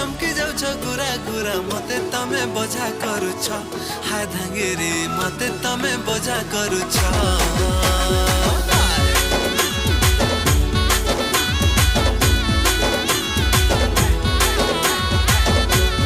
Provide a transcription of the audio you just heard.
चमकी जाऊ गुरा गुरा मते तमे बजा करुछ हाय धांगेरे मते तमे बजा करुछ